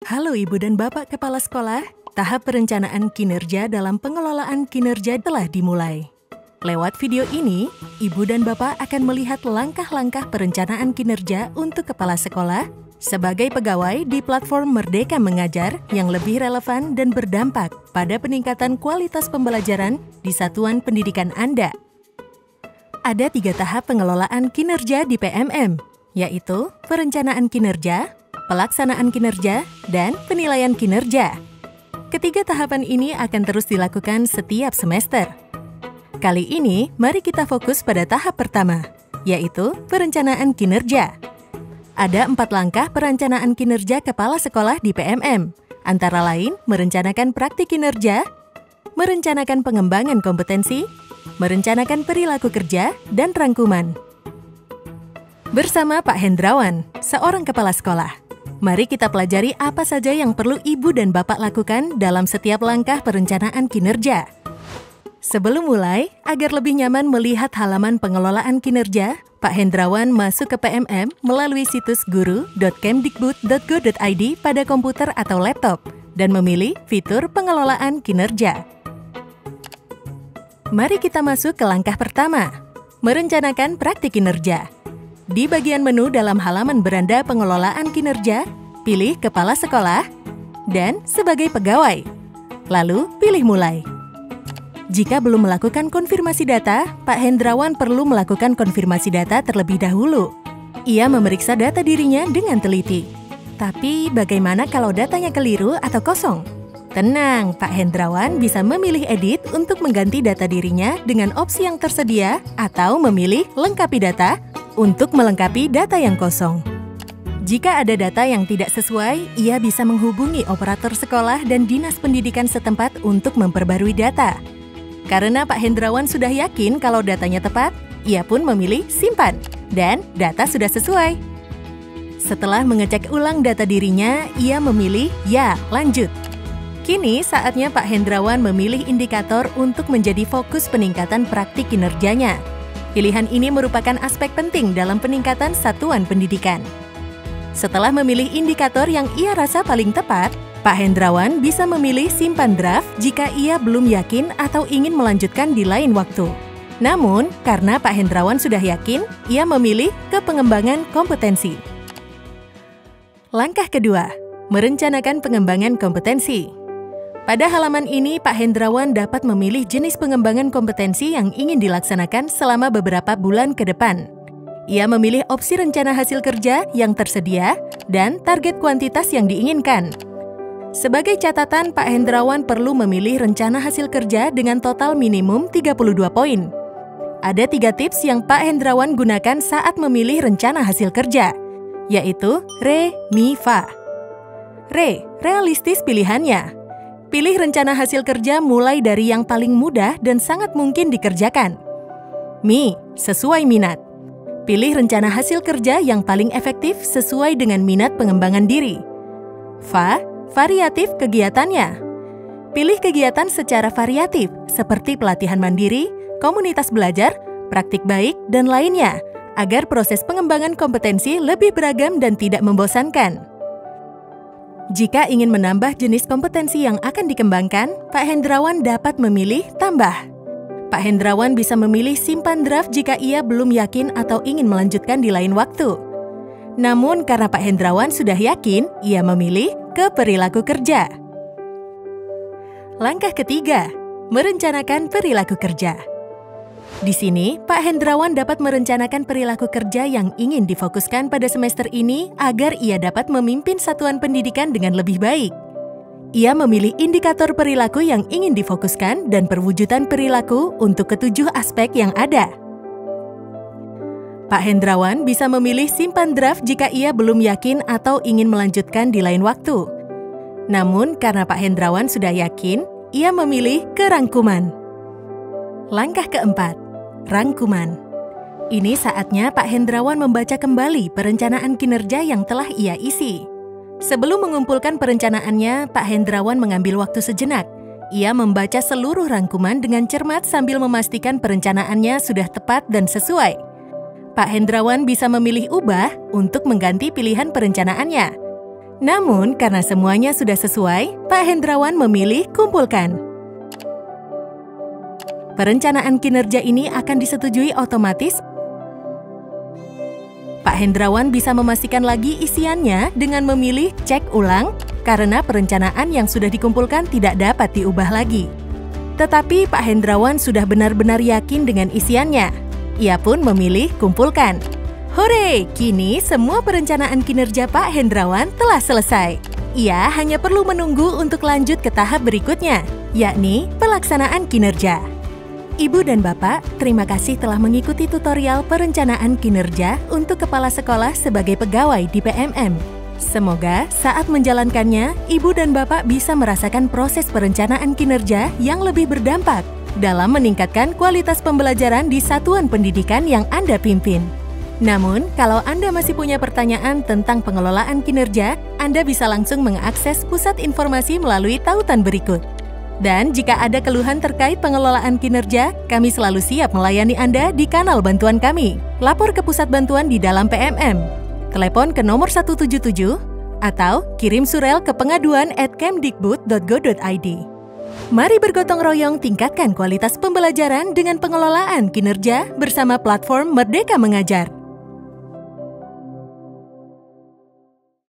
Halo Ibu dan Bapak Kepala Sekolah, tahap perencanaan kinerja dalam pengelolaan kinerja telah dimulai. Lewat video ini, Ibu dan Bapak akan melihat langkah-langkah perencanaan kinerja untuk kepala sekolah sebagai pegawai di platform Merdeka Mengajar yang lebih relevan dan berdampak pada peningkatan kualitas pembelajaran di satuan pendidikan Anda. Ada 3 tahap pengelolaan kinerja di PMM, yaitu perencanaan kinerja, pelaksanaan kinerja, dan penilaian kinerja. Ketiga tahapan ini akan terus dilakukan setiap semester. Kali ini, mari kita fokus pada tahap pertama, yaitu perencanaan kinerja. Ada 4 langkah perencanaan kinerja kepala sekolah di PMM, antara lain merencanakan praktik kinerja, merencanakan pengembangan kompetensi, merencanakan perilaku kerja, dan rangkuman. Bersama Pak Hendrawan, seorang kepala sekolah, mari kita pelajari apa saja yang perlu Ibu dan Bapak lakukan dalam setiap langkah perencanaan kinerja. Sebelum mulai, agar lebih nyaman melihat halaman pengelolaan kinerja, Pak Hendrawan masuk ke PMM melalui situs guru.kemdikbud.go.id pada komputer atau laptop dan memilih fitur pengelolaan kinerja. Mari kita masuk ke langkah pertama, merencanakan praktik kinerja. Di bagian menu dalam halaman beranda pengelolaan kinerja, pilih kepala sekolah dan sebagai pegawai. Lalu pilih mulai. Jika belum melakukan konfirmasi data, Pak Hendrawan perlu melakukan konfirmasi data terlebih dahulu. Ia memeriksa data dirinya dengan teliti. Tapi bagaimana kalau datanya keliru atau kosong? Tenang, Pak Hendrawan bisa memilih edit untuk mengganti data dirinya dengan opsi yang tersedia atau memilih lengkapi data untuk melengkapi data yang kosong. Jika ada data yang tidak sesuai, ia bisa menghubungi operator sekolah dan dinas pendidikan setempat untuk memperbarui data. Karena Pak Hendrawan sudah yakin kalau datanya tepat, ia pun memilih simpan dan data sudah sesuai. Setelah mengecek ulang data dirinya, ia memilih ya, lanjut. Kini saatnya Pak Hendrawan memilih indikator untuk menjadi fokus peningkatan praktik kinerjanya. Pilihan ini merupakan aspek penting dalam peningkatan satuan pendidikan. Setelah memilih indikator yang ia rasa paling tepat, Pak Hendrawan bisa memilih simpan draft jika ia belum yakin atau ingin melanjutkan di lain waktu. Namun, karena Pak Hendrawan sudah yakin, ia memilih ke pengembangan kompetensi. Langkah kedua, merencanakan pengembangan kompetensi. Pada halaman ini, Pak Hendrawan dapat memilih jenis pengembangan kompetensi yang ingin dilaksanakan selama beberapa bulan ke depan. Ia memilih opsi rencana hasil kerja yang tersedia dan target kuantitas yang diinginkan. Sebagai catatan, Pak Hendrawan perlu memilih rencana hasil kerja dengan total minimum 32 poin. Ada 3 tips yang Pak Hendrawan gunakan saat memilih rencana hasil kerja, yaitu Re, Mi, Fa. Re, realistis pilihannya. Pilih rencana hasil kerja mulai dari yang paling mudah dan sangat mungkin dikerjakan. Mi, sesuai minat. Pilih rencana hasil kerja yang paling efektif sesuai dengan minat pengembangan diri. Fa, variatif kegiatannya. Pilih kegiatan secara variatif seperti pelatihan mandiri, komunitas belajar, praktik baik, dan lainnya agar proses pengembangan kompetensi lebih beragam dan tidak membosankan. Jika ingin menambah jenis kompetensi yang akan dikembangkan, Pak Hendrawan dapat memilih tambah. Pak Hendrawan bisa memilih simpan draft jika ia belum yakin atau ingin melanjutkan di lain waktu. Namun karena Pak Hendrawan sudah yakin, ia memilih ke perilaku kerja. Langkah ketiga, merencanakan perilaku kerja. Di sini, Pak Hendrawan dapat merencanakan perilaku kerja yang ingin difokuskan pada semester ini agar ia dapat memimpin satuan pendidikan dengan lebih baik. Ia memilih indikator perilaku yang ingin difokuskan dan perwujudan perilaku untuk ke-7 aspek yang ada. Pak Hendrawan bisa memilih simpan draft jika ia belum yakin atau ingin melanjutkan di lain waktu. Namun, karena Pak Hendrawan sudah yakin, ia memilih ke rangkuman. Langkah keempat, rangkuman. Ini saatnya Pak Hendrawan membaca kembali perencanaan kinerja yang telah ia isi. Sebelum mengumpulkan perencanaannya, Pak Hendrawan mengambil waktu sejenak. Ia membaca seluruh rangkuman dengan cermat sambil memastikan perencanaannya sudah tepat dan sesuai. Pak Hendrawan bisa memilih ubah untuk mengganti pilihan perencanaannya. Namun, karena semuanya sudah sesuai, Pak Hendrawan memilih kumpulkan. Perencanaan kinerja ini akan disetujui otomatis. Pak Hendrawan bisa memastikan lagi isiannya dengan memilih cek ulang, karena perencanaan yang sudah dikumpulkan tidak dapat diubah lagi. Tetapi Pak Hendrawan sudah benar-benar yakin dengan isiannya. Ia pun memilih kumpulkan. Hore! Kini semua perencanaan kinerja Pak Hendrawan telah selesai. Ia hanya perlu menunggu untuk lanjut ke tahap berikutnya, yakni pelaksanaan kinerja. Ibu dan Bapak, terima kasih telah mengikuti tutorial perencanaan kinerja untuk kepala sekolah sebagai pegawai di PMM. Semoga saat menjalankannya, Ibu dan Bapak bisa merasakan proses perencanaan kinerja yang lebih berdampak dalam meningkatkan kualitas pembelajaran di satuan pendidikan yang Anda pimpin. Namun, kalau Anda masih punya pertanyaan tentang pengelolaan kinerja, Anda bisa langsung mengakses pusat informasi melalui tautan berikut. Dan jika ada keluhan terkait pengelolaan kinerja, kami selalu siap melayani Anda di kanal bantuan kami. Lapor ke pusat bantuan di dalam PMM. Telepon ke nomor 177 atau kirim surel ke pengaduan@kemdikbud.go.id. Mari bergotong royong tingkatkan kualitas pembelajaran dengan pengelolaan kinerja bersama platform Merdeka Mengajar.